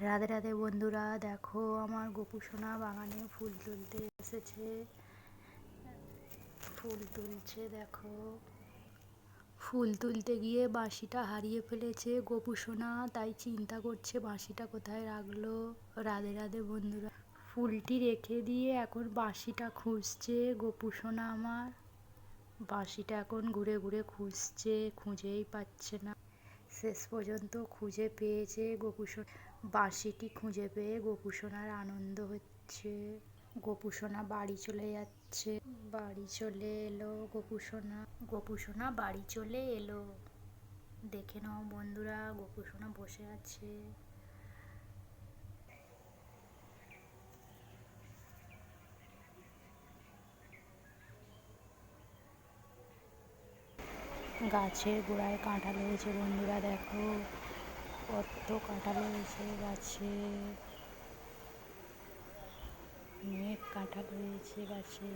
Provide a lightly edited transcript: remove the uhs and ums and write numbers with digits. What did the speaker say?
রাধে রাধে বন্ধুরা, দেখো আমার গোপু সোনা বাগানে ফুল তুলতে এসেছে। ফুল তুলছে, দেখো ফুল তুলতে গিয়ে বাঁশিটা হারিয়ে ফেলেছে গোপু সোনা, তাই চিন্তা করছে বাঁশিটা কোথায় রাখলো। রাধে রাধে বন্ধুরা, ফুলটি রেখে দিয়ে এখন বাঁশিটা খুঁজছে গোপু সোনা আমার। বাঁশিটা এখন ঘুরে ঘুরে খুঁজছে, খুঁজেই পাচ্ছে না। শেষ পর্যন্ত খুঁজে পেয়েছে গোপু সোনা। বাঁশিটি খুঁজে পেয়ে গোপু সোনার আনন্দ হচ্ছে। গোপু সোনা বাড়ি চলে যাচ্ছে। বাড়ি চলে এলো গোপু সোনা। গোপু সোনা বাড়ি চলে এলো। দেখে নাও বন্ধুরা, গোপু সোনা বসে আছে। গাছের গোড়ায় কাঁঠাল হয়েছে বন্ধুরা, দেখো কত কাঁঠাল হয়েছে গাছে। অনেক কাঁঠাল হয়েছে গাছে।